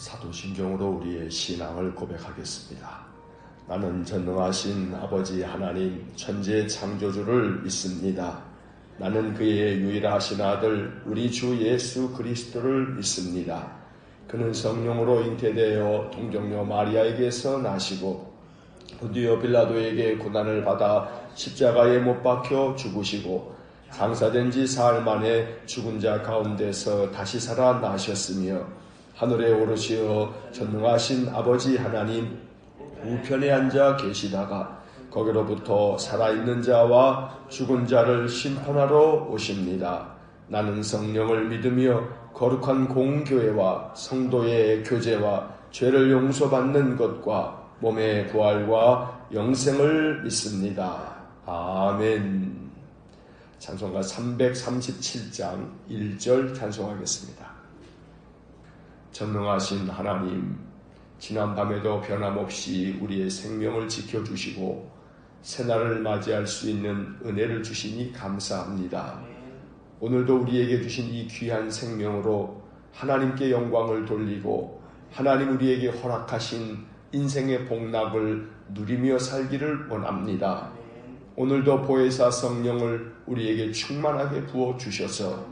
사도신경으로 우리의 신앙을 고백하겠습니다. 나는 전능하신 아버지 하나님 천지의 창조주를 믿습니다. 나는 그의 유일하신 아들 우리 주 예수 그리스도를 믿습니다. 그는 성령으로 잉태되어 동정녀 마리아에게서 나시고 본디오 빌라도에게 고난을 받아 십자가에 못 박혀 죽으시고 장사된 지 사흘 만에 죽은 자 가운데서 다시 살아나셨으며 하늘에 오르시어 전능하신 아버지 하나님 우편에 앉아 계시다가 거기로부터 살아있는 자와 죽은 자를 심판하러 오십니다. 나는 성령을 믿으며 거룩한 공교회와 성도의 교제와 죄를 용서받는 것과 몸의 부활과 영생을 믿습니다. 아멘. 찬송가 337장 1절 찬송하겠습니다. 전능하신 하나님, 지난밤에도 변함없이 우리의 생명을 지켜주시고 새날을 맞이할 수 있는 은혜를 주시니 감사합니다. 오늘도 우리에게 주신 이 귀한 생명으로 하나님께 영광을 돌리고 하나님 우리에게 허락하신 인생의 복락을 누리며 살기를 원합니다. 오늘도 보혜사 성령을 우리에게 충만하게 부어주셔서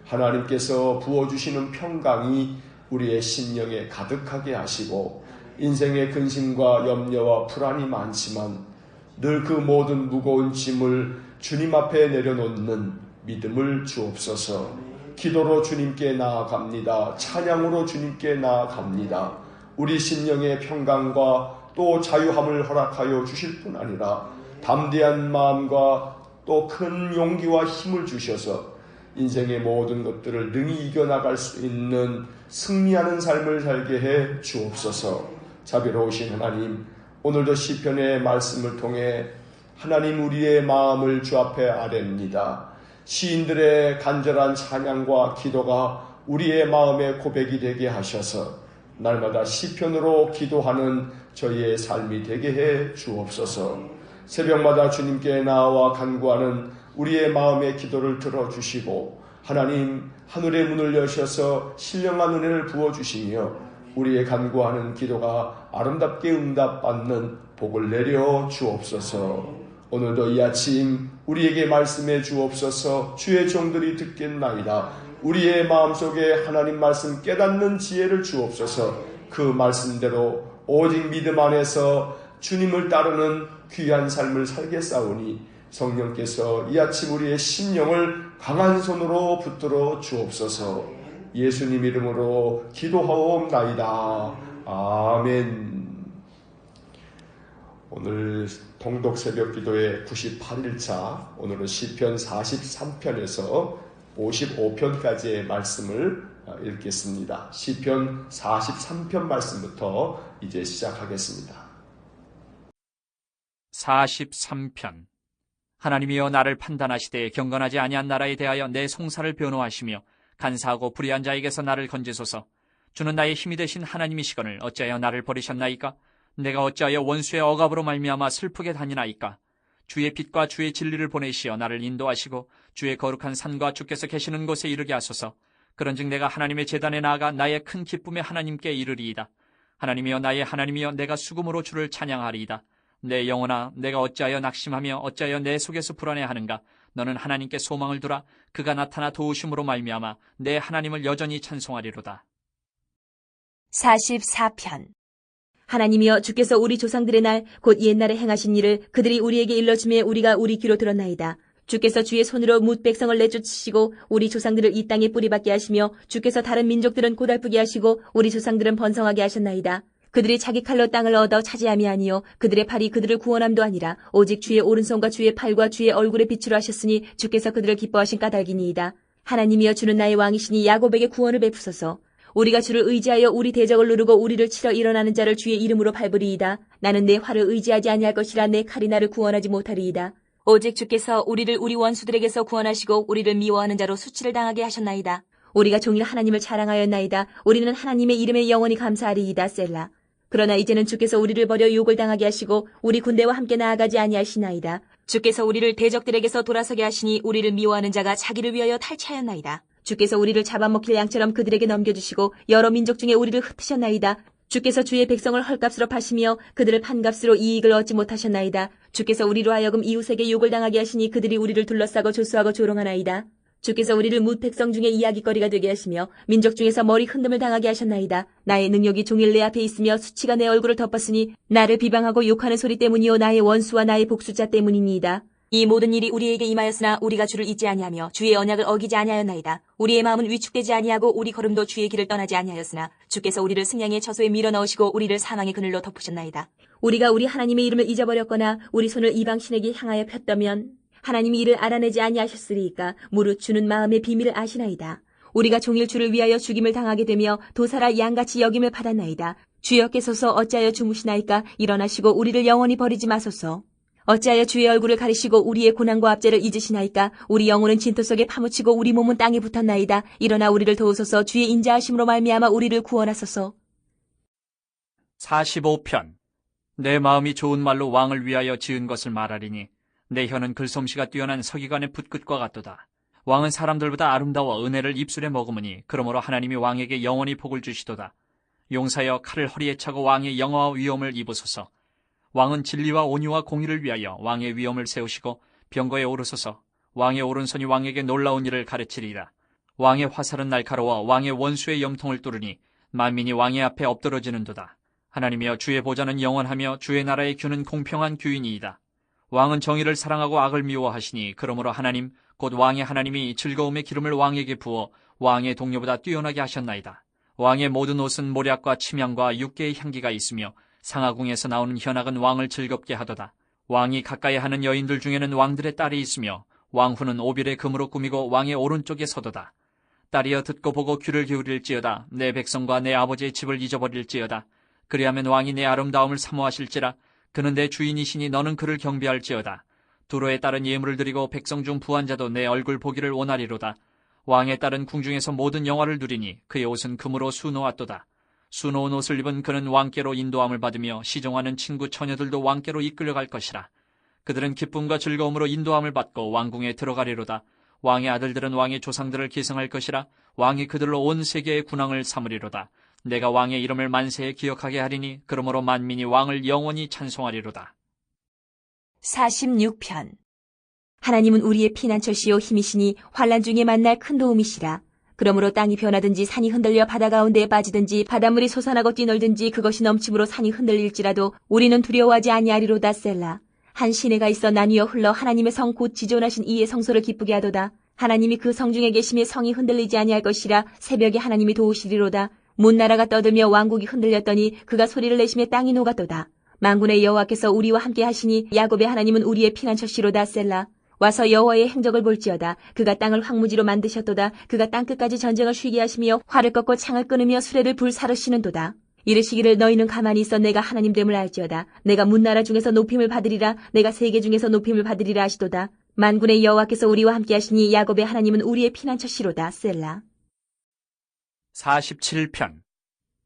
하나님께서 부어주시는 평강이 우리의 심령에 가득하게 하시고 인생의 근심과 염려와 불안이 많지만 늘 그 모든 무거운 짐을 주님 앞에 내려놓는 믿음을 주옵소서. 기도로 주님께 나아갑니다. 찬양으로 주님께 나아갑니다. 우리 심령의 평강과 또 자유함을 허락하여 주실 뿐 아니라 담대한 마음과 또 큰 용기와 힘을 주셔서 인생의 모든 것들을 능히 이겨나갈 수 있는 승리하는 삶을 살게 해 주옵소서. 자비로우신 하나님, 오늘도 시편의 말씀을 통해 하나님 우리의 마음을 주 앞에 아뢰옵니다. 시인들의 간절한 찬양과 기도가 우리의 마음의 고백이 되게 하셔서 날마다 시편으로 기도하는 저희의 삶이 되게 해 주옵소서. 새벽마다 주님께 나와 간구하는 우리의 마음의 기도를 들어주시고 하나님 하늘의 문을 여셔서 신령한 은혜를 부어주시며 우리의 간구하는 기도가 아름답게 응답받는 복을 내려 주옵소서. 오늘도 이 아침 우리에게 말씀해 주옵소서. 주의 종들이 듣겠나이다. 우리의 마음속에 하나님 말씀 깨닫는 지혜를 주옵소서. 그 말씀대로 오직 믿음 안에서 주님을 따르는 귀한 삶을 살겠사오니 성령께서 이 아침 우리의 심령을 강한 손으로 붙들어 주옵소서. 예수님 이름으로 기도하옵나이다. 아멘. 오늘 동독 새벽 기도의 98일차, 오늘은 시편 43편에서 55편까지의 말씀을 읽겠습니다. 시편 43편 말씀부터 이제 시작하겠습니다. 43편. 하나님이여 나를 판단하시되 경건하지 아니한 나라에 대하여 내 송사를 변호하시며 간사하고 불의한 자에게서 나를 건지소서. 주는 나의 힘이 되신 하나님이시거늘 어찌하여 나를 버리셨나이까? 내가 어찌하여 원수의 억압으로 말미암아 슬프게 다니나이까? 주의 빛과 주의 진리를 보내시어 나를 인도하시고 주의 거룩한 산과 주께서 계시는 곳에 이르게 하소서. 그런즉 내가 하나님의 제단에 나아가 나의 큰 기쁨에 하나님께 이르리이다. 하나님이여 나의 하나님이여 내가 수금으로 주를 찬양하리이다. 내 영혼아, 내가 어찌하여 낙심하며 어찌하여 내 속에서 불안해하는가? 너는 하나님께 소망을 두라. 그가 나타나 도우심으로 말미암아 내 하나님을 여전히 찬송하리로다. 44편. 하나님이여 주께서 우리 조상들의 날 곧 옛날에 행하신 일을 그들이 우리에게 일러주매 우리가 우리 귀로 들었나이다. 주께서 주의 손으로 뭇 백성을 내쫓으시고 우리 조상들을 이 땅에 뿌리박게 하시며 주께서 다른 민족들은 고달프게 하시고 우리 조상들은 번성하게 하셨나이다. 그들이 자기 칼로 땅을 얻어 차지함이 아니요 그들의 팔이 그들을 구원함도 아니라 오직 주의 오른손과 주의 팔과 주의 얼굴에 빛으로 하셨으니 주께서 그들을 기뻐하신 까닭이니이다. 하나님이여 주는 나의 왕이시니 야곱에게 구원을 베푸소서. 우리가 주를 의지하여 우리 대적을 누르고 우리를 치러 일어나는 자를 주의 이름으로 밟으리이다. 나는 내 활을 의지하지 아니할 것이라 내 칼이 나를 구원하지 못하리이다. 오직 주께서 우리를 우리 원수들에게서 구원하시고 우리를 미워하는 자로 수치를 당하게 하셨나이다. 우리가 종일 하나님을 자랑하였나이다. 우리는 하나님의 이름에 영원히 감사하리이다. 셀라. 그러나 이제는 주께서 우리를 버려 욕을 당하게 하시고 우리 군대와 함께 나아가지 아니하시나이다. 주께서 우리를 대적들에게서 돌아서게 하시니 우리를 미워하는 자가 자기를 위하여 탈취하였나이다. 주께서 우리를 잡아먹힐 양처럼 그들에게 넘겨주시고 여러 민족 중에 우리를 흩으셨나이다. 주께서 주의 백성을 헐값으로 파시며 그들을 판값으로 이익을 얻지 못하셨나이다. 주께서 우리로 하여금 이웃에게 욕을 당하게 하시니 그들이 우리를 둘러싸고 조수하고 조롱하나이다. 주께서 우리를 뭇 백성 중에 이야기거리가 되게 하시며 민족 중에서 머리 흔듦을 당하게 하셨나이다. 나의 능력이 종일 내 앞에 있으며 수치가 내 얼굴을 덮었으니 나를 비방하고 욕하는 소리 때문이요 나의 원수와 나의 복수자 때문이니이다. 이 모든 일이 우리에게 임하였으나 우리가 주를 잊지 아니하며 주의 언약을 어기지 아니하였나이다. 우리의 마음은 위축되지 아니하고 우리 걸음도 주의 길을 떠나지 아니하였으나 주께서 우리를 승량의 처소에 밀어 넣으시고 우리를 사망의 그늘로 덮으셨나이다. 우리가 우리 하나님의 이름을 잊어버렸거나 우리 손을 이방 신에게 향하여 폈다면 하나님이 이를 알아내지 아니하셨으리이까 무릇 주는 마음의 비밀을 아시나이다. 우리가 종일 주를 위하여 죽임을 당하게 되며 도살아 양같이 여김을 받았나이다. 주여께서서 어찌하여 주무시나이까 일어나시고 우리를 영원히 버리지 마소서. 어찌하여 주의 얼굴을 가리시고 우리의 고난과 압제를 잊으시나이까 우리 영혼은 진토 속에 파묻히고 우리 몸은 땅에 붙었나이다. 일어나 우리를 도우소서. 주의 인자하심으로 말미암아 우리를 구원하소서. 45편. 내 마음이 좋은 말로 왕을 위하여 지은 것을 말하리니 내 혀는 글솜씨가 뛰어난 서기관의 붓끝과 같도다. 왕은 사람들보다 아름다워 은혜를 입술에 머금으니 그러므로 하나님이 왕에게 영원히 복을 주시도다. 용사여 칼을 허리에 차고 왕의 영화와 위엄을 입으소서. 왕은 진리와 온유와 공의를 위하여 왕의 위엄을 세우시고 병거에 오르소서. 왕의 오른손이 왕에게 놀라운 일을 가르치리라. 왕의 화살은 날카로워 왕의 원수의 염통을 뚫으니 만민이 왕의 앞에 엎드러지는도다. 하나님이여 주의 보좌는 영원하며 주의 나라의 규는 공평한 규이니이다. 왕은 정의를 사랑하고 악을 미워하시니 그러므로 하나님 곧 왕의 하나님이 즐거움의 기름을 왕에게 부어 왕의 동료보다 뛰어나게 하셨나이다. 왕의 모든 옷은 모략과 침향과 육개의 향기가 있으며 상하궁에서 나오는 현악은 왕을 즐겁게 하도다. 왕이 가까이 하는 여인들 중에는 왕들의 딸이 있으며 왕후는 오빌의 금으로 꾸미고 왕의 오른쪽에 서도다. 딸이여 듣고 보고 귀를 기울일지어다. 내 백성과 내 아버지의 집을 잊어버릴지어다. 그리하면 왕이 내 아름다움을 사모하실지라. 그는 내 주인이시니 너는 그를 경배할지어다. 두로의 딸은 예물을 드리고 백성 중 부한 자도 내 얼굴 보기를 원하리로다. 왕의 딸은 궁중에서 모든 영화를 누리니 그의 옷은 금으로 수놓았도다. 수놓은 옷을 입은 그는 왕께로 인도함을 받으며 시종하는 친구 처녀들도 왕께로 이끌려갈 것이라. 그들은 기쁨과 즐거움으로 인도함을 받고 왕궁에 들어가리로다. 왕의 아들들은 왕의 조상들을 계승할 것이라. 왕이 그들로 온 세계의 군왕을 삼으리로다. 내가 왕의 이름을 만세에 기억하게 하리니 그러므로 만민이 왕을 영원히 찬송하리로다. 46편. 하나님은 우리의 피난처시요 힘이시니 환난 중에 만날 큰 도움이시라. 그러므로 땅이 변하든지 산이 흔들려 바다 가운데에 빠지든지 바닷물이 솟아나고 뛰놀든지 그것이 넘침으로 산이 흔들릴지라도 우리는 두려워하지 아니하리로다. 셀라. 한 시내가 있어 나뉘어 흘러 하나님의 성 곧 지존하신 이의 성소를 기쁘게 하도다. 하나님이 그 성 중에 계심에 성이 흔들리지 아니할 것이라. 새벽에 하나님이 도우시리로다. 문나라가 떠들며 왕국이 흔들렸더니 그가 소리를 내심에 땅이 녹았도다. 만군의 여호와께서 우리와 함께 하시니 야곱의 하나님은 우리의 피난처시로다. 셀라. 와서 여호와의 행적을 볼지어다. 그가 땅을 황무지로 만드셨도다. 그가 땅끝까지 전쟁을 쉬게 하시며 활을 꺾고 창을 끊으며 수레를 불사르시는도다. 이르시기를 너희는 가만히 있어 내가 하나님됨을 알지어다. 내가 문나라 중에서 높임을 받으리라. 내가 세계 중에서 높임을 받으리라 하시도다. 만군의 여호와께서 우리와 함께 하시니 야곱의 하나님은 우리의 피난처시로다. 셀라. 47편.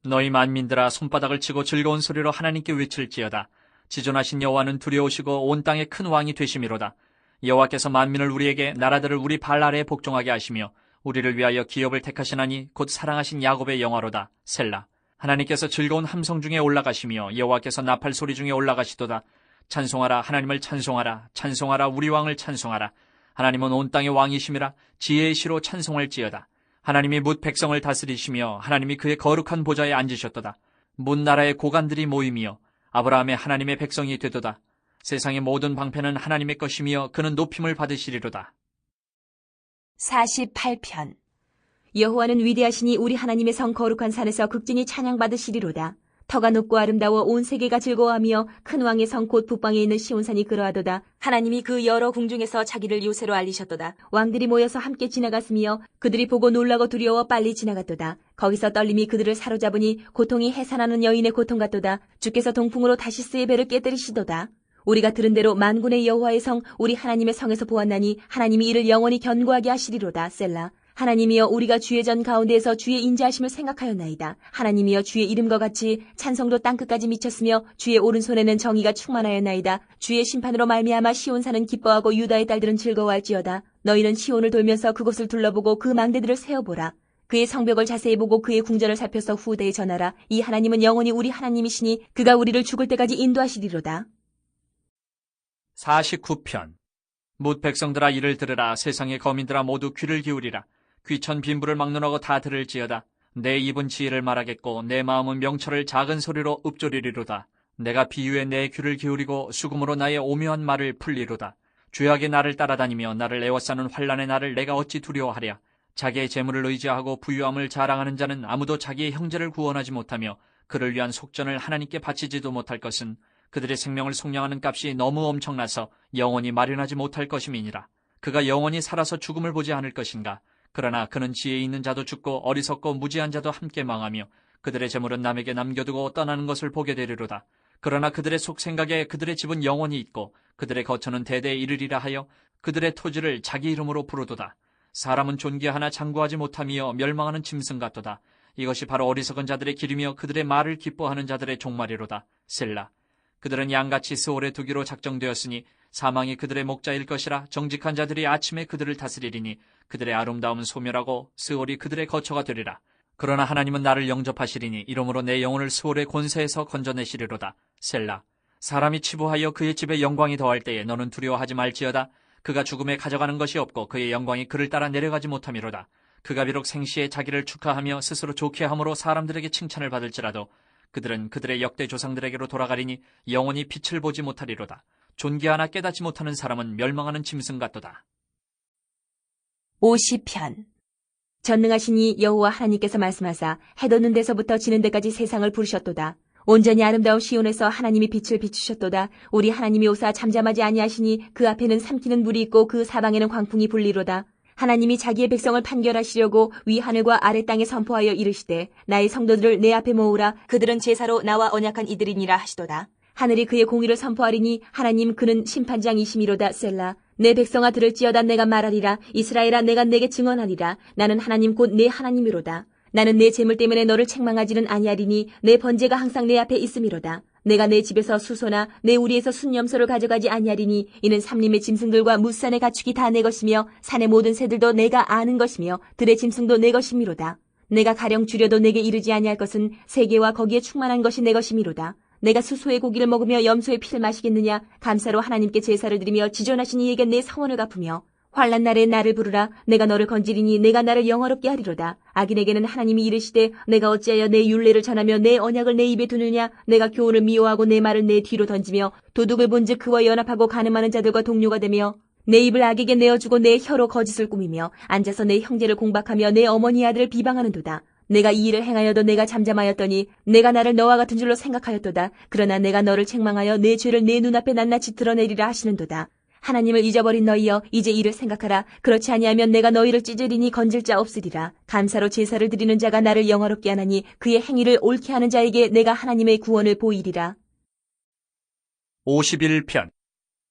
너희 만민들아 손바닥을 치고 즐거운 소리로 하나님께 외칠지어다. 지존하신 여호와는 두려우시고 온 땅의 큰 왕이 되심이로다. 여호와께서 만민을 우리에게 나라들을 우리 발 아래에 복종하게 하시며 우리를 위하여 기업을 택하시나니 곧 사랑하신 야곱의 영화로다. 셀라. 하나님께서 즐거운 함성 중에 올라가시며 여호와께서 나팔 소리 중에 올라가시도다. 찬송하라. 하나님을 찬송하라. 찬송하라. 우리 왕을 찬송하라. 하나님은 온 땅의 왕이심이라. 지혜의 시로 찬송할지어다. 하나님이 뭇 백성을 다스리시며 하나님이 그의 거룩한 보좌에 앉으셨도다. 뭇 나라의 고관들이 모임이여 아브라함의 하나님의 백성이 되도다. 세상의 모든 방패는 하나님의 것이며 그는 높임을 받으시리로다. 48편. 여호와는 위대하시니 우리 하나님의 성 거룩한 산에서 극진히 찬양받으시리로다. 터가 높고 아름다워 온 세계가 즐거워하며 큰 왕의 성 곧 북방에 있는 시온산이 그러하도다. 하나님이 그 여러 궁중에서 자기를 요새로 알리셨도다. 왕들이 모여서 함께 지나갔으며 그들이 보고 놀라고 두려워 빨리 지나갔도다. 거기서 떨림이 그들을 사로잡으니 고통이 해산하는 여인의 고통 같도다. 주께서 동풍으로 다시스의 배를 깨뜨리시도다. 우리가 들은 대로 만군의 여호와의 성 우리 하나님의 성에서 보았나니 하나님이 이를 영원히 견고하게 하시리로다. 셀라. 하나님이여 우리가 주의 전 가운데에서 주의 인자하심을 생각하였나이다. 하나님이여 주의 이름과 같이 찬송도 땅끝까지 미쳤으며 주의 오른손에는 정의가 충만하였나이다. 주의 심판으로 말미암아 시온산은 기뻐하고 유다의 딸들은 즐거워할지어다. 너희는 시온을 돌면서 그곳을 둘러보고 그 망대들을 세어보라. 그의 성벽을 자세히 보고 그의 궁전을 살펴서 후대에 전하라. 이 하나님은 영원히 우리 하나님이시니 그가 우리를 죽을 때까지 인도하시리로다. 49편. 뭇 백성들아 이를 들으라. 세상의 거민들아 모두 귀를 기울이라. 귀천 빈부를 막론하고 다 들을지어다. 내 입은 지혜를 말하겠고 내 마음은 명철을 작은 소리로 읊조리리로다. 내가 비유에 내 귀를 기울이고 수금으로 나의 오묘한 말을 풀리로다. 죄악의 나를 따라다니며 나를 애워싸는 환난의 나를 내가 어찌 두려워하랴. 자기의 재물을 의지하고 부유함을 자랑하는 자는 아무도 자기의 형제를 구원하지 못하며 그를 위한 속전을 하나님께 바치지도 못할 것은 그들의 생명을 속량하는 값이 너무 엄청나서 영원히 마련하지 못할 것임이니라. 그가 영원히 살아서 죽음을 보지 않을 것인가. 그러나 그는 지혜 있는 자도 죽고 어리석고 무지한 자도 함께 망하며 그들의 재물은 남에게 남겨두고 떠나는 것을 보게 되리로다. 그러나 그들의 속 생각에 그들의 집은 영원히 있고 그들의 거처는 대대에 이르리라 하여 그들의 토지를 자기 이름으로 부르도다. 사람은 존귀하나 장구하지 못하며 멸망하는 짐승 같도다. 이것이 바로 어리석은 자들의 길이며 그들의 말을 기뻐하는 자들의 종말이로다. 셀라. 그들은 양같이 스올에 두기로 작정되었으니 사망이 그들의 목자일 것이라. 정직한 자들이 아침에 그들을 다스리리니 그들의 아름다움은 소멸하고 스올이 그들의 거처가 되리라. 그러나 하나님은 나를 영접하시리니 이러므로 내 영혼을 스올의 권세에서 건져내시리로다. 셀라. 사람이 치부하여 그의 집에 영광이 더할 때에 너는 두려워하지 말지어다. 그가 죽음에 가져가는 것이 없고 그의 영광이 그를 따라 내려가지 못함이로다. 그가 비록 생시에 자기를 축하하며 스스로 좋게 함으로 사람들에게 칭찬을 받을지라도 그들은 그들의 역대 조상들에게로 돌아가리니 영원히 빛을 보지 못하리로다. 존귀하나 깨닫지 못하는 사람은 멸망하는 짐승 같도다. 50편. 전능하시니 여호와 하나님께서 말씀하사 해 돋는 데서부터 지는 데까지 세상을 부르셨도다. 온전히 아름다운 시온에서 하나님이 빛을 비추셨도다. 우리 하나님이 오사 잠잠하지 아니하시니 그 앞에는 삼키는 물이 있고 그 사방에는 광풍이 불리로다. 하나님이 자기의 백성을 판결하시려고 위 하늘과 아래 땅에 선포하여 이르시되 나의 성도들을 내 앞에 모으라. 그들은 제사로 나와 언약한 이들이니라 하시도다. 하늘이 그의 공의를 선포하리니 하나님 그는 심판장이시미로다. 셀라. 내 백성아 들을지어다. 내가 말하리라. 이스라엘아 내가 내게 증언하리라. 나는 하나님 곧 내 하나님이로다. 나는 내 재물 때문에 너를 책망하지는 아니하리니 내 번제가 항상 내 앞에 있음이로다. 내가 내 집에서 수소나 내 우리에서 순염소를 가져가지 아니하리니 이는 삼림의 짐승들과 무산의 가축이 다 내 것이며 산의 모든 새들도 내가 아는 것이며 들의 짐승도 내 것이미로다. 내가 가령 줄여도 내게 이르지 아니할 것은 세계와 거기에 충만한 것이 내 것이미로다. 내가 수소의 고기를 먹으며 염소의 피를 마시겠느냐. 감사로 하나님께 제사를 드리며 지존하신 이에게 내 성원을 갚으며 환난 날에 나를 부르라. 내가 너를 건지리니 내가 나를 영화롭게 하리로다. 악인에게는 하나님이 이르시되 내가 어찌하여 내 율례를 전하며 내 언약을 내 입에 두느냐. 내가 교훈을 미워하고 내 말을 내 뒤로 던지며 도둑을 본즉 그와 연합하고 간음하는 자들과 동료가 되며 내 입을 악에게 내어주고 내 혀로 거짓을 꾸미며 앉아서 내 형제를 공박하며 내 어머니 아들을 비방하는도다. 내가 이 일을 행하여도 내가 잠잠하였더니 내가 나를 너와 같은 줄로 생각하였도다. 그러나 내가 너를 책망하여 내 죄를 내 눈앞에 낱낱이 드러내리라 하시는도다. 하나님을 잊어버린 너희여 이제 이를 생각하라. 그렇지 아니하면 내가 너희를 찢으리니 건질 자 없으리라. 감사로 제사를 드리는 자가 나를 영화롭게 하나니 그의 행위를 옳게 하는 자에게 내가 하나님의 구원을 보이리라. 51편.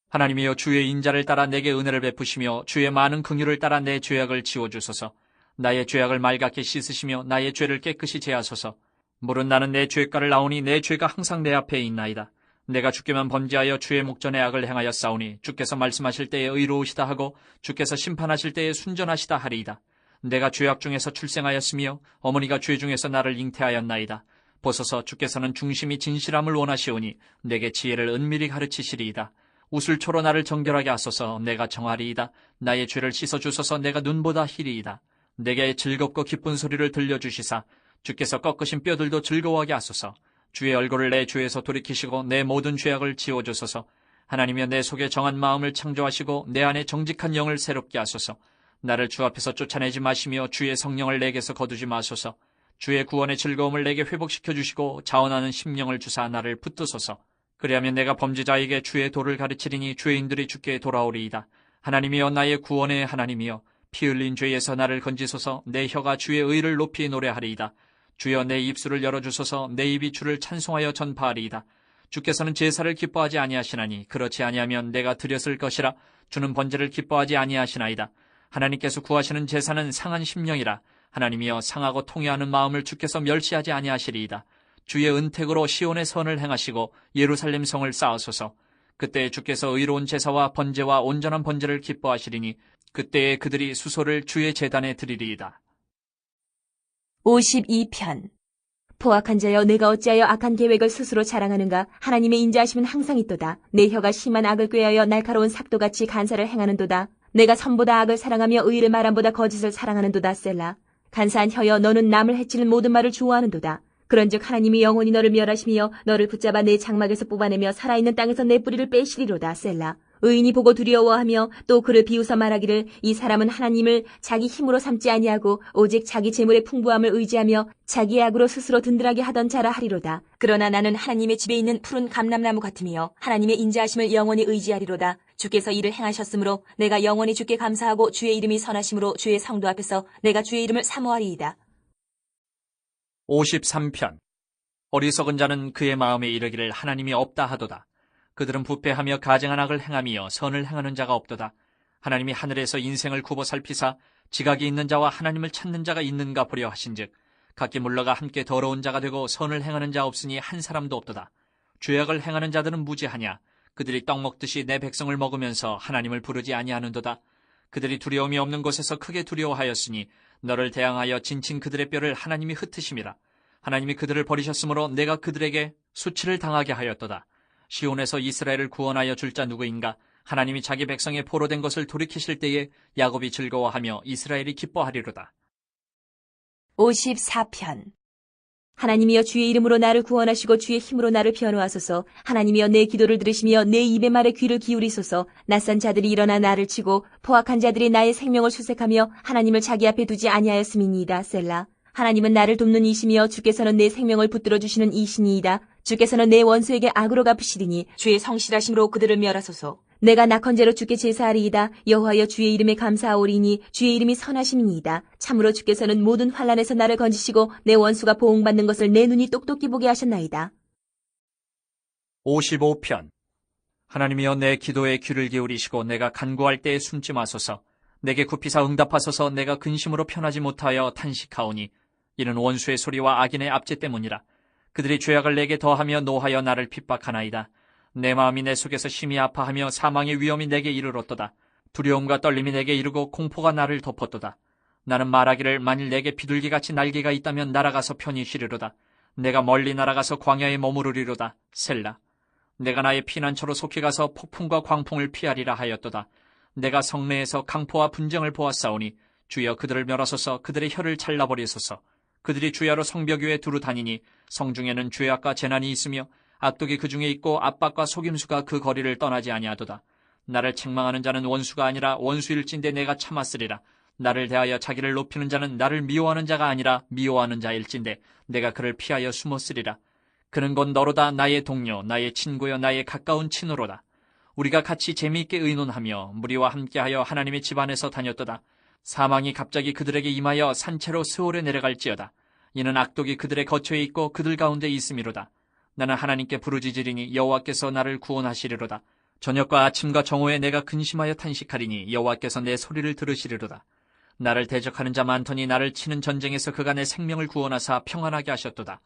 하나님이여 주의 인자를 따라 내게 은혜를 베푸시며 주의 많은 긍휼을 따라 내 죄악을 지워주소서. 나의 죄악을 맑게 씻으시며 나의 죄를 깨끗이 제하소서. 물은 나는 내 죄가를 나오니 내 죄가 항상 내 앞에 있나이다. 내가 주께만 범죄하여 주의 목전에 악을 행하여 싸우니 주께서 말씀하실 때에 의로우시다 하고 주께서 심판하실 때에 순전하시다 하리이다. 내가 죄악 중에서 출생하였으며 어머니가 죄 중에서 나를 잉태하였나이다. 보소서 주께서는 중심이 진실함을 원하시오니 내게 지혜를 은밀히 가르치시리이다. 우슬초로 나를 정결하게 하소서. 내가 정하리이다. 나의 죄를 씻어주소서. 내가 눈보다 희리이다. 내게 즐겁고 기쁜 소리를 들려주시사 주께서 꺾으신 뼈들도 즐거워하게 하소서. 주의 얼굴을 내 죄에서 돌이키시고 내 모든 죄악을 지워주소서. 하나님이여 내 속에 정한 마음을 창조하시고 내 안에 정직한 영을 새롭게 하소서. 나를 주 앞에서 쫓아내지 마시며 주의 성령을 내게서 거두지 마소서. 주의 구원의 즐거움을 내게 회복시켜 주시고 자원하는 심령을 주사 나를 붙드소서. 그리하면 내가 범죄자에게 주의 도를 가르치리니 죄인들이 주께 돌아오리이다. 하나님이여 나의 구원의 하나님이여 피 흘린 죄에서 나를 건지소서. 내 혀가 주의 의를 높이 노래하리이다. 주여 내 입술을 열어주소서. 내 입이 주를 찬송하여 전파하리이다. 주께서는 제사를 기뻐하지 아니하시나니 그렇지 아니하면 내가 드렸을 것이라. 주는 번제를 기뻐하지 아니하시나이다. 하나님께서 구하시는 제사는 상한 심령이라. 하나님이여 상하고 통회하는 마음을 주께서 멸시하지 아니하시리이다. 주의 은택으로 시온의 선을 행하시고 예루살렘 성을 쌓으소서. 그때 주께서 의로운 제사와 번제와 온전한 번제를 기뻐하시리니 그때에 그들이 수소를 주의 제단에 드리리이다. 52편. 포악한 자여, 내가 어찌하여 악한 계획을 스스로 자랑하는가? 하나님의 인자하심은 항상 있도다. 내 혀가 심한 악을 꾀하여 날카로운 삭도같이 간사를 행하는도다. 내가 선보다 악을 사랑하며 의를 말함보다 거짓을 사랑하는도다. 셀라. 간사한 혀여, 너는 남을 해치는 모든 말을 좋아하는도다. 그런즉 하나님이 영원히 너를 멸하시며 너를 붙잡아 내 장막에서 뽑아내며 살아있는 땅에서 내 뿌리를 빼시리로다. 셀라. 의인이 보고 두려워하며 또 그를 비웃어 말하기를, 이 사람은 하나님을 자기 힘으로 삼지 아니하고 오직 자기 재물의 풍부함을 의지하며 자기의 악으로 스스로 든든하게 하던 자라 하리로다. 그러나 나는 하나님의 집에 있는 푸른 감람나무 같으며 하나님의 인자하심을 영원히 의지하리로다. 주께서 이를 행하셨으므로 내가 영원히 주께 감사하고 주의 이름이 선하심으로 주의 성도 앞에서 내가 주의 이름을 사모하리이다. 53편. 어리석은 자는 그의 마음에 이르기를 하나님이 없다 하도다. 그들은 부패하며 가증한 악을 행하며 선을 행하는 자가 없도다. 하나님이 하늘에서 인생을 굽어 살피사 지각이 있는 자와 하나님을 찾는 자가 있는가 보려 하신즉 각기 물러가 함께 더러운 자가 되고 선을 행하는 자 없으니 한 사람도 없도다. 죄악을 행하는 자들은 무지하냐? 그들이 떡 먹듯이 내 백성을 먹으면서 하나님을 부르지 아니하는도다. 그들이 두려움이 없는 곳에서 크게 두려워하였으니 너를 대항하여 진친 그들의 뼈를 하나님이 흩으심이라. 하나님이 그들을 버리셨으므로 내가 그들에게 수치를 당하게 하였도다. 시온에서 이스라엘을 구원하여 줄 자 누구인가? 하나님이 자기 백성의 포로된 것을 돌이키실 때에 야곱이 즐거워하며 이스라엘이 기뻐하리로다. 54편. 하나님이여, 주의 이름으로 나를 구원하시고 주의 힘으로 나를 변호하소서. 하나님이여, 내 기도를 들으시며 내 입의 말에 귀를 기울이소서. 낯선 자들이 일어나 나를 치고 포악한 자들이 나의 생명을 수색하며 하나님을 자기 앞에 두지 아니하였음이니이다. 셀라. 하나님은 나를 돕는 이시며 주께서는 내 생명을 붙들어 주시는 이시니이다. 주께서는 내 원수에게 악으로 갚으시리니 주의 성실하심으로 그들을 멸하소서. 내가 낙헌제로 주께 제사하리이다. 여호와여, 주의 이름에 감사하오리니 주의 이름이 선하심이니이다. 참으로 주께서는 모든 환난에서 나를 건지시고 내 원수가 보응받는 것을 내 눈이 똑똑히 보게 하셨나이다. 55편. 하나님이여, 내 기도에 귀를 기울이시고 내가 간구할 때에 숨지 마소서. 내게 굽히사 응답하소서. 내가 근심으로 편하지 못하여 탄식하오니 이는 원수의 소리와 악인의 압제 때문이라. 그들이 죄악을 내게 더하며 노하여 나를 핍박하나이다. 내 마음이 내 속에서 심히 아파하며 사망의 위험이 내게 이르렀도다. 두려움과 떨림이 내게 이르고 공포가 나를 덮었도다. 나는 말하기를, 만일 내게 비둘기같이 날개가 있다면 날아가서 편히 쉬리로다. 내가 멀리 날아가서 광야에 머무르리로다. 셀라. 내가 나의 피난처로 속히 가서 폭풍과 광풍을 피하리라 하였도다. 내가 성내에서 강포와 분쟁을 보았사오니 주여 그들을 멸하소서. 그들의 혀를 잘라버리소서. 그들이 주야로 성벽 위에 두루 다니니 성중에는 죄악과 재난이 있으며 악독이 그 중에 있고 압박과 속임수가 그 거리를 떠나지 아니하도다. 나를 책망하는 자는 원수가 아니라 원수일진데 내가 참았으리라. 나를 대하여 자기를 높이는 자는 나를 미워하는 자가 아니라 미워하는 자일진데 내가 그를 피하여 숨었으리라. 그는 곧 너로다. 나의 동료, 나의 친구여, 나의 가까운 친으로다. 우리가 같이 재미있게 의논하며 무리와 함께하여 하나님의 집 안에서 다녔도다. 사망이 갑자기 그들에게 임하여 산채로 스올에 내려갈지어다. 이는 악독이 그들의 거처에 있고 그들 가운데 있음이로다. 나는 하나님께 부르짖으리니 여호와께서 나를 구원하시리로다. 저녁과 아침과 정오에 내가 근심하여 탄식하리니 여호와께서 내 소리를 들으시리로다. 나를 대적하는 자 많더니 나를 치는 전쟁에서 그가 내 생명을 구원하사 평안하게 하셨도다.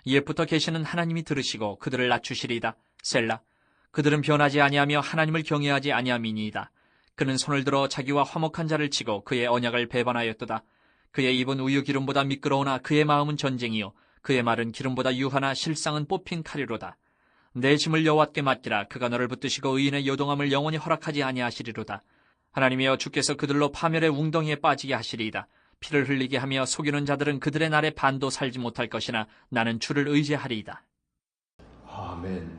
옛부터 계시는 하나님이 들으시고 그들을 낮추시리이다. 셀라. 그들은 변하지 아니하며 하나님을 경외하지 아니함이니이다. 그는 손을 들어 자기와 화목한 자를 치고 그의 언약을 배반하였도다. 그의 입은 우유 기름보다 미끄러우나 그의 마음은 전쟁이요 그의 말은 기름보다 유하나 실상은 뽑힌 칼이로다. 내 짐을 여호와께 맡기라. 그가 너를 붙드시고 의인의 요동함을 영원히 허락하지 아니하시리로다. 하나님이여, 주께서 그들로 파멸의 웅덩이에 빠지게 하시리이다. 피를 흘리게 하며 속이는 자들은 그들의 날에 반도 살지 못할 것이나 나는 주를 의지하리이다. 아멘.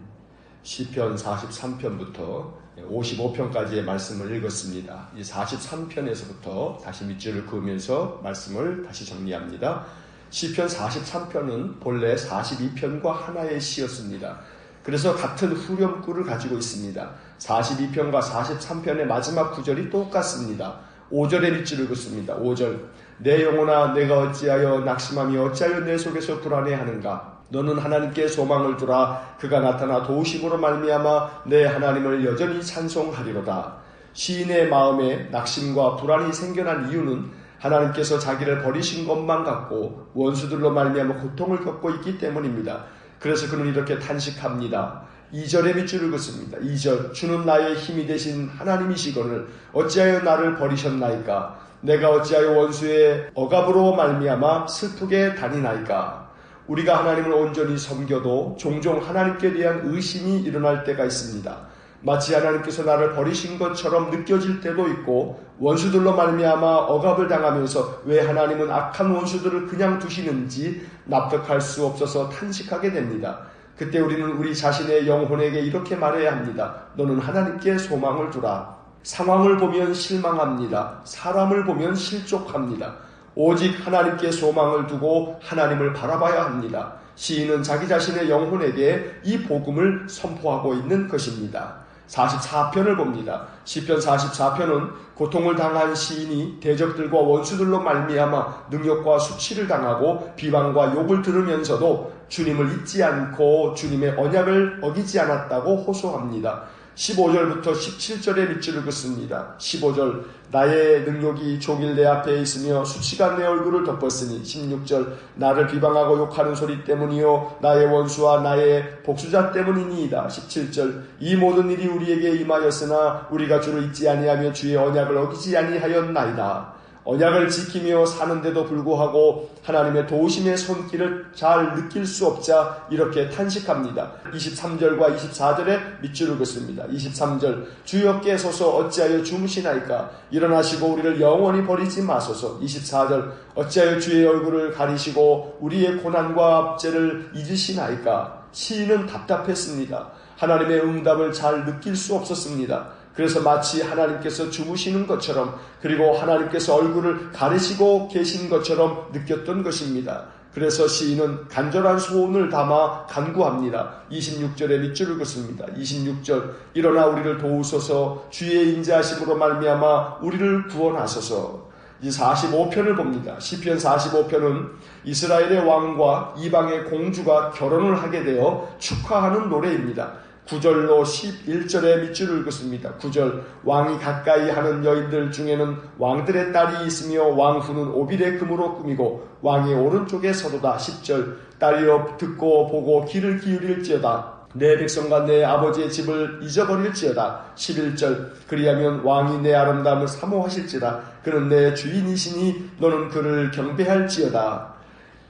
시편 43편부터 55편까지의 말씀을 읽었습니다. 이 43편에서부터 다시 밑줄을 그으면서 말씀을 다시 정리합니다. 시편 43편은 본래 42편과 하나의 시였습니다. 그래서 같은 후렴구를 가지고 있습니다. 42편과 43편의 마지막 구절이 똑같습니다. 5절의 밑줄을 긋습니다. 5절. 내 영혼아, 내가 어찌하여 낙심하며 어찌하여 내 속에서 불안해하는가? 너는 하나님께 소망을 두라. 그가 나타나 도우심으로 말미암아 내 하나님을 여전히 찬송하리로다. 시인의 마음에 낙심과 불안이 생겨난 이유는 하나님께서 자기를 버리신 것만 같고 원수들로 말미암아 고통을 겪고 있기 때문입니다. 그래서 그는 이렇게 탄식합니다. 2절의 밑줄을 긋습니다. 2절 주는 나의 힘이 되신 하나님이시거늘 어찌하여 나를 버리셨나이까? 내가 어찌하여 원수의 억압으로 말미암아 슬프게 다니나이까? 우리가 하나님을 온전히 섬겨도 종종 하나님께 대한 의심이 일어날 때가 있습니다. 마치 하나님께서 나를 버리신 것처럼 느껴질 때도 있고 원수들로 말미암아 억압을 당하면서 왜 하나님은 악한 원수들을 그냥 두시는지 납득할 수 없어서 탄식하게 됩니다. 그때 우리는 우리 자신의 영혼에게 이렇게 말해야 합니다. 너는 하나님께 소망을 두라. 상황을 보면 실망합니다. 사람을 보면 실족합니다. 오직 하나님께 소망을 두고 하나님을 바라봐야 합니다. 시인은 자기 자신의 영혼에게 이 복음을 선포하고 있는 것입니다. 44편을 봅니다. 시편 44편은 고통을 당한 시인이 대적들과 원수들로 말미암아 능욕과 수치를 당하고 비방과 욕을 들으면서도 주님을 잊지 않고 주님의 언약을 어기지 않았다고 호소합니다. 15절부터 17절의 밑줄을 긋습니다. 15절 나의 능욕이 종일 내 앞에 있으며 수치가 내 얼굴을 덮었으니 16절 나를 비방하고 욕하는 소리 때문이요 나의 원수와 나의 복수자 때문이니이다. 17절 이 모든 일이 우리에게 임하였으나 우리가 주를 잊지 아니하며 주의 언약을 어기지 아니하였나이다. 언약을 지키며 사는데도 불구하고 하나님의 도우심의 손길을 잘 느낄 수 없자 이렇게 탄식합니다. 23절과 24절에 밑줄을 긋습니다. 23절 주여 깨소서 어찌하여 주무시나이까? 일어나시고 우리를 영원히 버리지 마소서. 24절 어찌하여 주의 얼굴을 가리시고 우리의 고난과 압제를 잊으시나이까? 시인은 답답했습니다. 하나님의 응답을 잘 느낄 수 없었습니다. 그래서 마치 하나님께서 주무시는 것처럼 그리고 하나님께서 얼굴을 가리시고 계신 것처럼 느꼈던 것입니다. 그래서 시인은 간절한 소원을 담아 간구합니다. 26절에 밑줄을 긋습니다. 26절 일어나 우리를 도우소서 주의 인자하심으로 말미암아 우리를 구원하소서. 이 45편을 봅니다. 시편 45편은 이스라엘의 왕과 이방의 공주가 결혼을 하게 되어 축하하는 노래입니다. 9절로 11절의 밑줄을 긋습니다. 9절 왕이 가까이 하는 여인들 중에는 왕들의 딸이 있으며 왕후는 오빌의 금으로 꾸미고 왕이 오른쪽에 서도다. 10절 딸이여 듣고 보고 귀를 기울일지어다. 내 백성과 내 아버지의 집을 잊어버릴지어다. 11절 그리하면 왕이 내 아름다움을 사모하실지라. 그는 내 주인이시니 너는 그를 경배할지어다.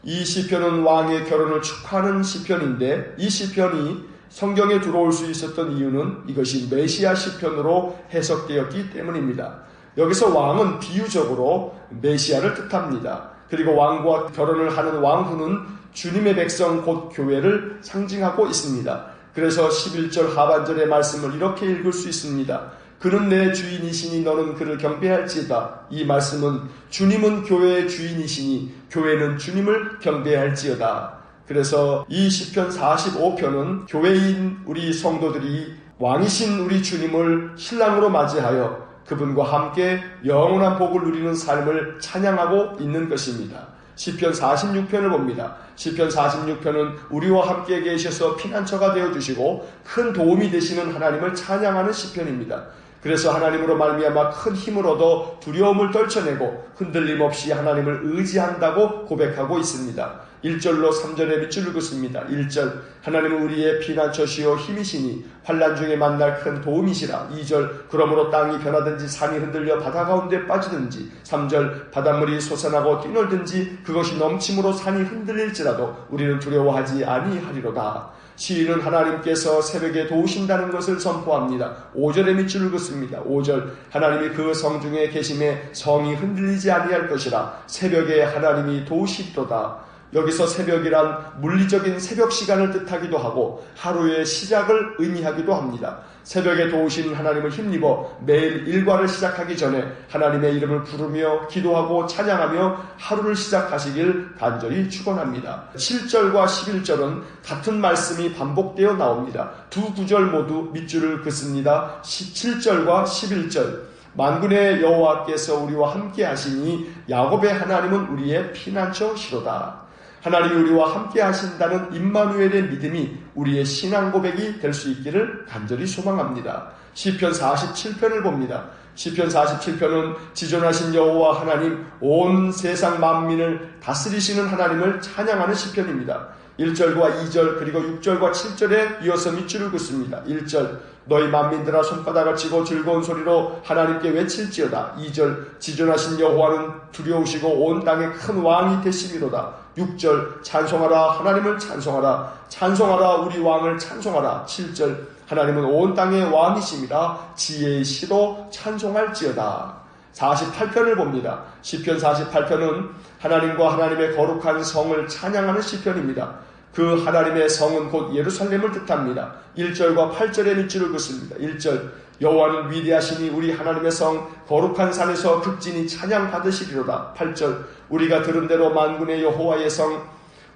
이 시편은 왕의 결혼을 축하하는 시편인데 이 시편이 성경에 들어올 수 있었던 이유는 이것이 메시아 시편으로 해석되었기 때문입니다. 여기서 왕은 비유적으로 메시아를 뜻합니다. 그리고 왕과 결혼을 하는 왕후는 주님의 백성 곧 교회를 상징하고 있습니다. 그래서 11절 하반절의 말씀을 이렇게 읽을 수 있습니다. 그는 내 주인이시니 너는 그를 경배할지어다. 이 말씀은 주님은 교회의 주인이시니 교회는 주님을 경배할지어다. 그래서 이 시편 45편은 교회인 우리 성도들이 왕이신 우리 주님을 신랑으로 맞이하여 그분과 함께 영원한 복을 누리는 삶을 찬양하고 있는 것입니다. 시편 46편을 봅니다. 시편 46편은 우리와 함께 계셔서 피난처가 되어주시고 큰 도움이 되시는 하나님을 찬양하는 시편입니다. 그래서 하나님으로 말미암아 큰 힘을 얻어 두려움을 떨쳐내고 흔들림 없이 하나님을 의지한다고 고백하고 있습니다. 1절로 3절의 밑줄을 긋습니다. 1절 하나님은 우리의 피난처시요 힘이시니 환난 중에 만날 큰 도움이시라. 2절 그러므로 땅이 변하든지 산이 흔들려 바다 가운데 빠지든지 3절 바닷물이 솟아나고 뛰놀든지 그것이 넘침으로 산이 흔들릴지라도 우리는 두려워하지 아니하리로다. 시인은 하나님께서 새벽에 도우신다는 것을 선포합니다. 5절의 밑줄을 긋습니다. 5절 하나님이 그 성중에 계심에 성이 흔들리지 아니할 것이라. 새벽에 하나님이 도우시리로다. 여기서 새벽이란 물리적인 새벽 시간을 뜻하기도 하고 하루의 시작을 의미하기도 합니다. 새벽에 도우신 하나님을 힘입어 매일 일과를 시작하기 전에 하나님의 이름을 부르며 기도하고 찬양하며 하루를 시작하시길 간절히 축원합니다. 7절과 11절은 같은 말씀이 반복되어 나옵니다. 두 구절 모두 밑줄을 긋습니다. 17절과 11절 만군의 여호와께서 우리와 함께 하시니 야곱의 하나님은 우리의 피난처시로다. 하나님이 우리와 함께 하신다는 임마누엘의 믿음이 우리의 신앙 고백이 될 수 있기를 간절히 소망합니다. 시편 47편을 봅니다. 시편 47편은 지존하신 여호와 하나님 온 세상 만민을 다스리시는 하나님을 찬양하는 시편입니다. 1절과 2절 그리고 6절과 7절에 이어서 밑줄을 긋습니다. 1절 너희 만민들아 손바닥을 치고 즐거운 소리로 하나님께 외칠지어다. 2절 지존하신 여호와는 두려우시고 온 땅에 큰 왕이 되시리로다. 6절 찬송하라 하나님을 찬송하라 찬송하라 우리 왕을 찬송하라. 7절 하나님은 온 땅의 왕이심이라 지혜의 시로 찬송할지어다. 48편을 봅니다. 시편 48편은 하나님과 하나님의 거룩한 성을 찬양하는 시편입니다. 그 하나님의 성은 곧 예루살렘을 뜻합니다. 1절과 8절의 밑줄을 긋습니다. 1절 여호와는 위대하시니 우리 하나님의 성 거룩한 산에서 극진히 찬양받으시리로다. 8절 우리가 들은 대로 만군의 여호와의 성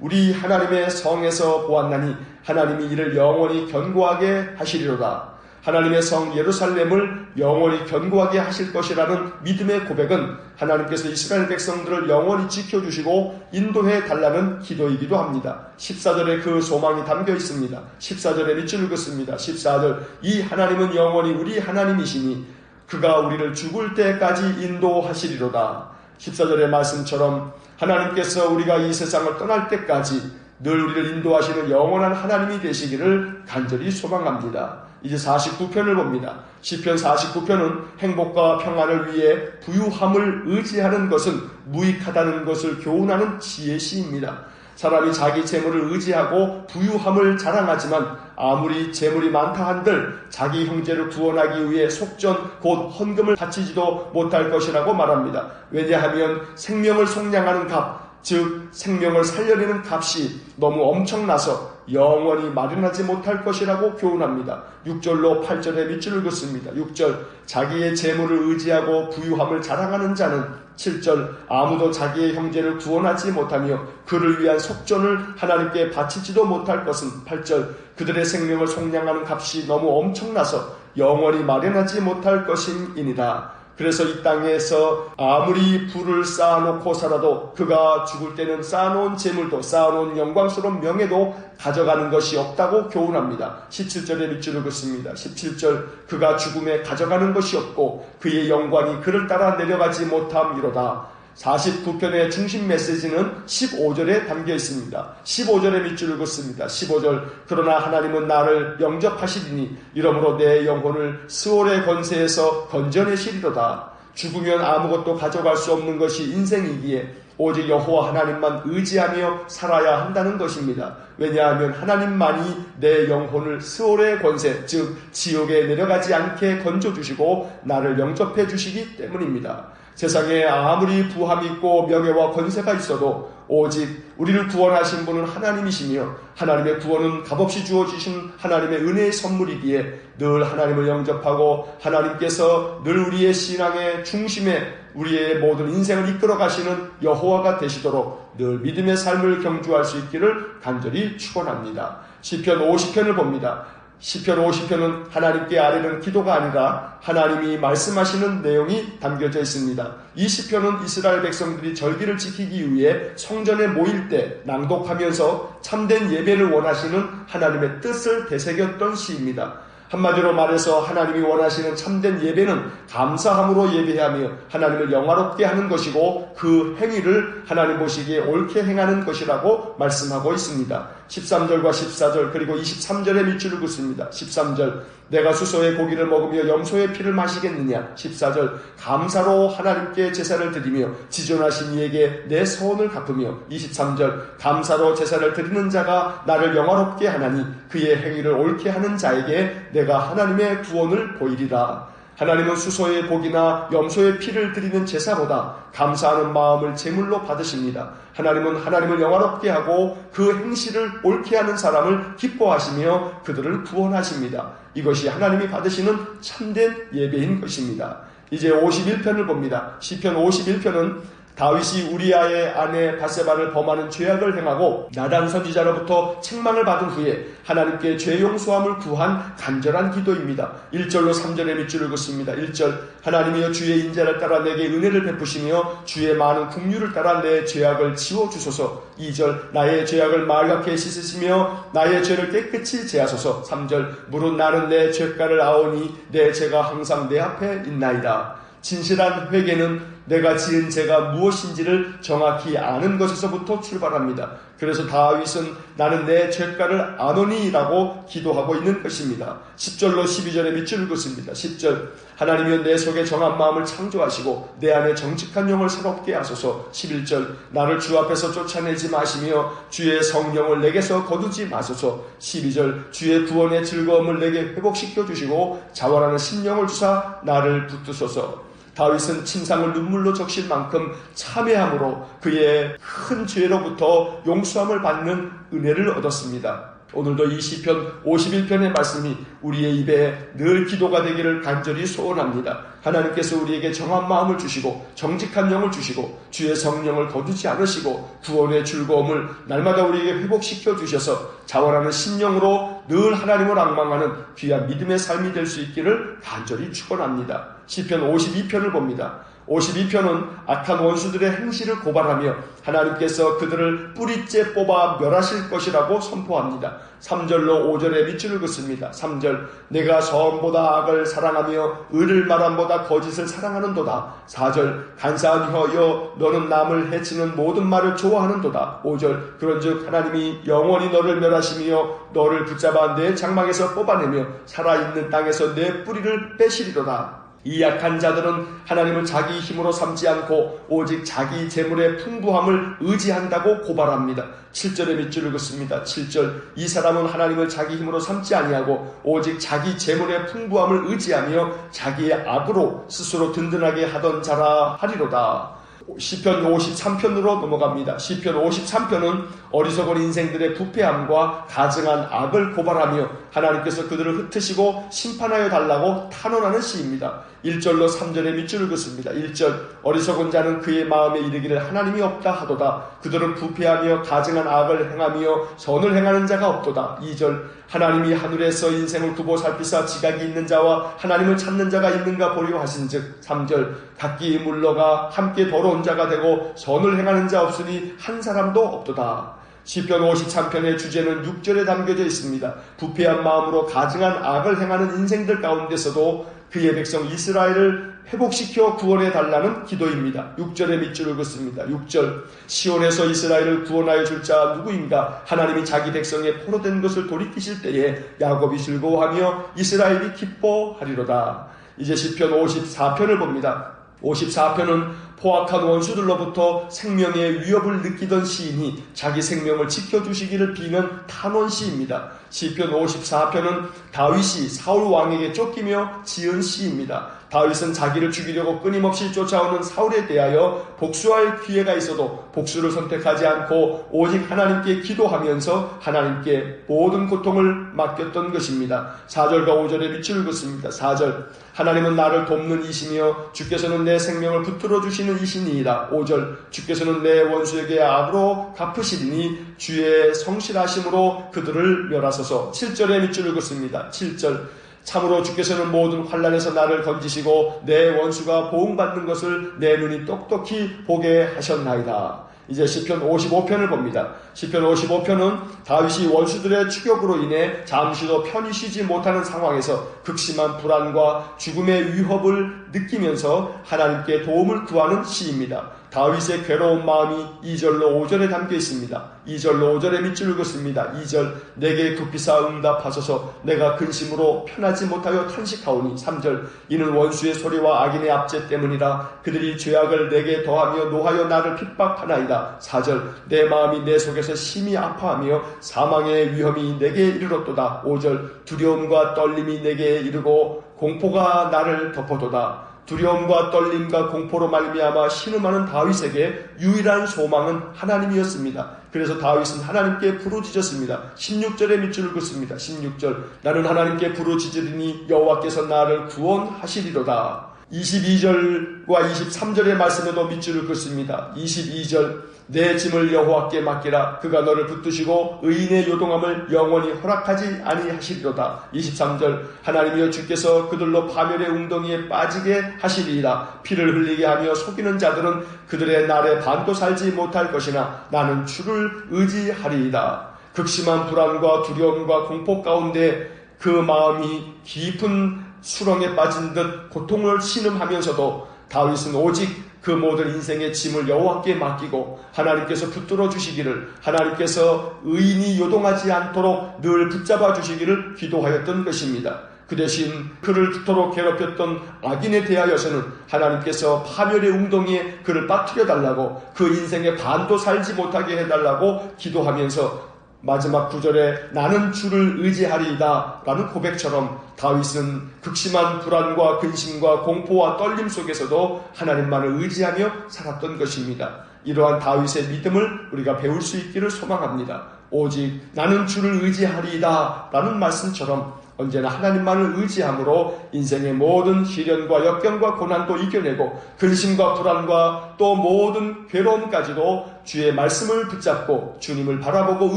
우리 하나님의 성에서 보았나니 하나님이 이를 영원히 견고하게 하시리로다. 하나님의 성 예루살렘을 영원히 견고하게 하실 것이라는 믿음의 고백은 하나님께서 이스라엘 백성들을 영원히 지켜주시고 인도해 달라는 기도이기도 합니다. 14절에 그 소망이 담겨 있습니다. 14절에 밑줄을 긋습니다. 14절 이 하나님은 영원히 우리 하나님이시니 그가 우리를 죽을 때까지 인도하시리로다. 14절의 말씀처럼 하나님께서 우리가 이 세상을 떠날 때까지 늘 우리를 인도하시는 영원한 하나님이 되시기를 간절히 소망합니다. 이제 49편을 봅니다. 시편 49편은 행복과 평안을 위해 부유함을 의지하는 것은 무익하다는 것을 교훈하는 지혜시입니다. 사람이 자기 재물을 의지하고 부유함을 자랑하지만 아무리 재물이 많다 한들 자기 형제를 구원하기 위해 속전 곧 헌금을 바치지도 못할 것이라고 말합니다. 왜냐하면 생명을 속량하는 값 즉 생명을 살려내는 값이 너무 엄청나서 영원히 마련하지 못할 것이라고 교훈합니다. 6절로 8절의 밑줄을 긋습니다. 6절 자기의 재물을 의지하고 부유함을 자랑하는 자는 7절 아무도 자기의 형제를 구원하지 못하며 그를 위한 속전을 하나님께 바치지도 못할 것은 8절 그들의 생명을 속량하는 값이 너무 엄청나서 영원히 마련하지 못할 것임이니라. 그래서 이 땅에서 아무리 부를 쌓아놓고 살아도 그가 죽을 때는 쌓아놓은 재물도 쌓아놓은 영광스러운 명예도 가져가는 것이 없다고 교훈합니다. 17절의 밑줄을 긋습니다. 17절 그가 죽음에 가져가는 것이 없고 그의 영광이 그를 따라 내려가지 못함이로다. 49편의 중심 메시지는 15절에 담겨 있습니다. 15절의 밑줄을 긋습니다. 15절 그러나 하나님은 나를 영접하시리니 이러므로 내 영혼을 스올의 권세에서 건져내시리로다. 죽으면 아무것도 가져갈 수 없는 것이 인생이기에 오직 여호와 하나님만 의지하며 살아야 한다는 것입니다. 왜냐하면 하나님만이 내 영혼을 스올의 권세 즉 지옥에 내려가지 않게 건져주시고 나를 영접해 주시기 때문입니다. 세상에 아무리 부함이 있고 명예와 권세가 있어도 오직 우리를 구원하신 분은 하나님이시며 하나님의 구원은 값없이 주어주신 하나님의 은혜의 선물이기에 늘 하나님을 영접하고 하나님께서 늘 우리의 신앙의 중심에 우리의 모든 인생을 이끌어 가시는 여호와가 되시도록 늘 믿음의 삶을 경주할 수 있기를 간절히 축원합니다. 시편 50편을 봅니다. 시편 50편은 하나님께 아뢰는 기도가 아니라 하나님이 말씀하시는 내용이 담겨져 있습니다. 이 시편은 이스라엘 백성들이 절기를 지키기 위해 성전에 모일 때 낭독하면서 참된 예배를 원하시는 하나님의 뜻을 되새겼던 시입니다. 한마디로 말해서 하나님이 원하시는 참된 예배는 감사함으로 예배하며 하나님을 영화롭게 하는 것이고 그 행위를 하나님 보시기에 옳게 행하는 것이라고 말씀하고 있습니다. 13절과 14절 그리고 23절의 밑줄을 긋습니다. 13절 내가 수소의 고기를 먹으며 염소의 피를 마시겠느냐. 14절 감사로 하나님께 제사를 드리며 지존하신 이에게 내 서원을 갚으며. 23절 감사로 제사를 드리는 자가 나를 영화롭게 하나니 그의 행위를 옳게 하는 자에게 내가 하나님의 구원을 보이리라. 하나님은 수소의 고기나 염소의 피를 드리는 제사보다 감사하는 마음을 제물로 받으십니다. 하나님은 하나님을 영화롭게 하고 그 행실을 옳게 하는 사람을 기뻐하시며 그들을 구원하십니다. 이것이 하나님이 받으시는 참된 예배인 것입니다. 이제 51편을 봅니다. 시편 51편은 다윗이 우리아의 아내 바세바를 범하는 죄악을 행하고 나단 선지자로부터 책망을 받은 후에 하나님께 죄 용서함을 구한 간절한 기도입니다. 1절로 3절의 밑줄을 긋습니다. 1절 하나님이여 주의 인자를 따라 내게 은혜를 베푸시며 주의 많은 긍휼을 따라 내 죄악을 지워주소서. 2절 나의 죄악을 맑게 씻으시며 나의 죄를 깨끗이 제하소서. 3절 무릇 나는 내 죄가를 아오니 내 죄가 항상 내 앞에 있나이다. 진실한 회개는 내가 지은 죄가 무엇인지를 정확히 아는 것에서부터 출발합니다. 그래서 다윗은 나는 내 죄가를 아노니라고 기도하고 있는 것입니다. 10절로 12절의 밑줄을 긋습니다. 10절 하나님이여 내 속에 정한 마음을 창조하시고 내 안에 정직한 영을 새롭게 하소서. 11절 나를 주 앞에서 쫓아내지 마시며 주의 성령을 내게서 거두지 마소서. 12절 주의 구원의 즐거움을 내게 회복시켜 주시고 자원하는 심령을 주사 나를 붙드소서. 다윗은 침상을 눈물로 적실 만큼 참회함으로 그의 큰 죄로부터 용서함을 받는 은혜를 얻었습니다. 오늘도 이 시편 51편의 말씀이 우리의 입에 늘 기도가 되기를 간절히 소원합니다. 하나님께서 우리에게 정한 마음을 주시고 정직한 영을 주시고 주의 성령을 거두지 않으시고 구원의 즐거움을 날마다 우리에게 회복시켜 주셔서 자원하는 심령으로 늘 하나님을 앙망하는 귀한 믿음의 삶이 될 수 있기를 간절히 축원합니다. 시편 52편을 봅니다. 52편은 악한 원수들의 행실을 고발하며 하나님께서 그들을 뿌리째 뽑아 멸하실 것이라고 선포합니다. 3절로 5절의 밑줄을 긋습니다. 3절 내가 선보다 악을 사랑하며 의를 말함보다 거짓을 사랑하는도다. 4절 간사한 혀여 너는 남을 해치는 모든 말을 좋아하는도다. 5절 그런즉 하나님이 영원히 너를 멸하시며 너를 붙잡아 내 장막에서 뽑아내며 살아있는 땅에서 내 뿌리를 빼시리로다. 이 약한 자들은 하나님을 자기 힘으로 삼지 않고 오직 자기 재물의 풍부함을 의지한다고 고발합니다. 7절의 밑줄을 긋습니다. 7절 이 사람은 하나님을 자기 힘으로 삼지 아니하고 오직 자기 재물의 풍부함을 의지하며 자기의 악으로 스스로 든든하게 하던 자라 하리로다. 시편 53편으로 넘어갑니다. 시편 53편은 어리석은 인생들의 부패함과 가증한 악을 고발하며 하나님께서 그들을 흩으시고 심판하여 달라고 탄원하는 시입니다. 1절로 3절의 밑줄을 긋습니다. 1절 어리석은 자는 그의 마음에 이르기를 하나님이 없다 하도다. 그들은 부패하며 가증한 악을 행하며 선을 행하는 자가 없도다. 2절 하나님이 하늘에서 인생을 두고 살피사 지각이 있는 자와 하나님을 찾는 자가 있는가 보려 하신즉. 3절 각기 물러가 함께 더러운 자가 되고 선을 행하는 자 없으니 한 사람도 없도다. 시편 53편의 주제는 6절에 담겨져 있습니다. 부패한 마음으로 가증한 악을 행하는 인생들 가운데서도 그의 백성 이스라엘을 회복시켜 구원해 달라는 기도입니다. 6절의 밑줄을 긋습니다. 6절 시온에서 이스라엘을 구원하여 줄 자 누구인가? 하나님이 자기 백성의 포로된 것을 돌이키실 때에 야곱이 즐거워하며 이스라엘이 기뻐하리로다. 이제 시편 54편을 봅니다. 54편은 포악한 원수들로부터 생명의 위협을 느끼던 시인이 자기 생명을 지켜주시기를 비는 탄원시입니다. 시편 54편은 다윗이 사울 왕에게 쫓기며 지은 시입니다. 다윗은 자기를 죽이려고 끊임없이 쫓아오는 사울에 대하여 복수할 기회가 있어도 복수를 선택하지 않고 오직 하나님께 기도하면서 하나님께 모든 고통을 맡겼던 것입니다. 4절과 5절의 밑줄을 긋습니다. 4절 하나님은 나를 돕는 이시며 주께서는 내 생명을 붙들어 주시는 이시니이다. 5절 주께서는 내 원수에게 악으로 갚으시리니 주의 성실하심으로 그들을 멸하소서. 7절의 밑줄을 긋습니다. 7절 참으로 주께서는 모든 환난에서 나를 건지시고 내 원수가 보응받는 것을 내 눈이 똑똑히 보게 하셨나이다. 이제 시편 55편을 봅니다. 시편 55편은 다윗이 원수들의 추격으로 인해 잠시도 편히 쉬지 못하는 상황에서 극심한 불안과 죽음의 위협을 느끼면서 하나님께 도움을 구하는 시입니다. 다윗의 괴로운 마음이 2절로 5절에 담겨 있습니다. 2절로 5절의 밑줄을 긋습니다. 2절 내게 급히사 응답하소서. 내가 근심으로 편하지 못하여 탄식하오니. 3절 이는 원수의 소리와 악인의 압제 때문이라. 그들이 죄악을 내게 더하며 노하여 나를 핍박하나이다. 4절 내 마음이 내 속에서 심히 아파하며 사망의 위험이 내게 이르렀도다. 5절 두려움과 떨림이 내게 이르고 공포가 나를 덮어도다. 두려움과 떨림과 공포로 말미암아 신음하는 다윗에게 유일한 소망은 하나님이었습니다. 그래서 다윗은 하나님께 부르짖었습니다. 16절의 밑줄을 긋습니다. 16절 나는 하나님께 부르짖으리니 여호와께서 나를 구원하시리로다. 22절과 23절의 말씀에도 밑줄을 긋습니다. 22절 내 짐을 여호와께 맡기라. 그가 너를 붙드시고 의인의 요동함을 영원히 허락하지 아니하시리로다. 23절 하나님이여 주께서 그들로 파멸의 웅덩이에 빠지게 하시리이다. 피를 흘리게 하며 속이는 자들은 그들의 날에 반도 살지 못할 것이나 나는 주를 의지하리이다. 극심한 불안과 두려움과 공포 가운데 그 마음이 깊은 수렁에 빠진 듯 고통을 신음하면서도 다윗은 오직 그 그 모든 인생의 짐을 여호와께 맡기고 하나님께서 붙들어 주시기를, 하나님께서 의인이 요동하지 않도록 늘 붙잡아 주시기를 기도하였던 것입니다. 그 대신 그를 그토록 괴롭혔던 악인에 대하여서는 하나님께서 파멸의 웅덩이에 그를 빠뜨려 달라고, 그 인생의 반도 살지 못하게 해달라고 기도하면서 마지막 구절에 나는 주를 의지하리이다 라는 고백처럼 다윗은 극심한 불안과 근심과 공포와 떨림 속에서도 하나님만을 의지하며 살았던 것입니다. 이러한 다윗의 믿음을 우리가 배울 수 있기를 소망합니다. 오직 나는 주를 의지하리이다 라는 말씀처럼 언제나 하나님만을 의지함으로 인생의 모든 시련과 역경과 고난도 이겨내고 근심과 불안과 또 모든 괴로움까지도 주의 말씀을 붙잡고 주님을 바라보고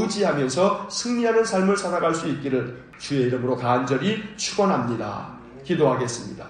의지하면서 승리하는 삶을 살아갈 수 있기를 주의 이름으로 간절히 축원합니다. 기도하겠습니다.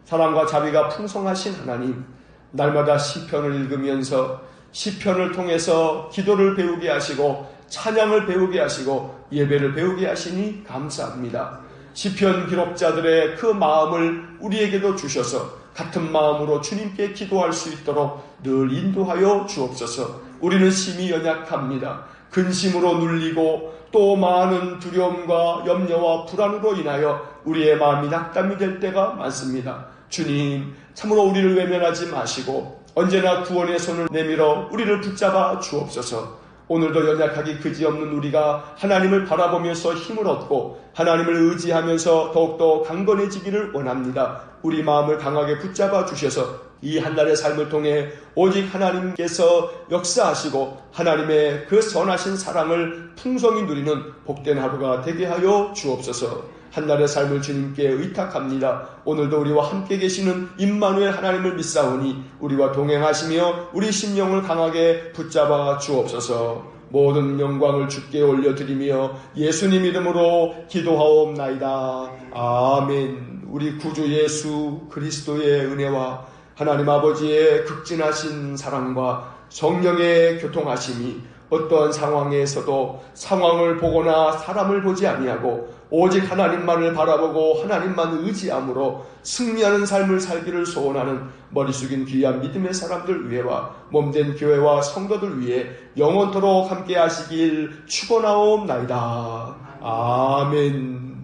사랑과 자비가 풍성하신 하나님, 날마다 시편을 읽으면서 시편을 통해서 기도를 배우게 하시고 찬양을 배우게 하시고 예배를 배우게 하시니 감사합니다. 시편 기록자들의 그 마음을 우리에게도 주셔서 같은 마음으로 주님께 기도할 수 있도록 늘 인도하여 주옵소서. 우리는 심히 연약합니다. 근심으로 눌리고 또 많은 두려움과 염려와 불안으로 인하여 우리의 마음이 낙담이 될 때가 많습니다. 주님, 참으로 우리를 외면하지 마시고 언제나 구원의 손을 내밀어 우리를 붙잡아 주옵소서. 오늘도 연약하기 그지없는 우리가 하나님을 바라보면서 힘을 얻고 하나님을 의지하면서 더욱더 강건해지기를 원합니다. 우리 마음을 강하게 붙잡아 주셔서 이 한 달의 삶을 통해 오직 하나님께서 역사하시고 하나님의 그 선하신 사랑을 풍성히 누리는 복된 하루가 되게 하여 주옵소서. 한 날의 삶을 주님께 의탁합니다. 오늘도 우리와 함께 계시는 임마누엘 하나님을 믿사오니 우리와 동행하시며 우리 심령을 강하게 붙잡아 주옵소서. 모든 영광을 주께 올려드리며 예수님 이름으로 기도하옵나이다. 아멘. 우리 구주 예수 그리스도의 은혜와 하나님 아버지의 극진하신 사랑과 성령의 교통하심이 어떠한 상황에서도 상황을 보거나 사람을 보지 아니하고 오직 하나님만을 바라보고 하나님만 의지함으로 승리하는 삶을 살기를 소원하는 머리 숙인 귀한 믿음의 사람들 위해와 몸된 교회와 성도들 위해 영원토록 함께 하시길 축원하옵나이다. 아멘.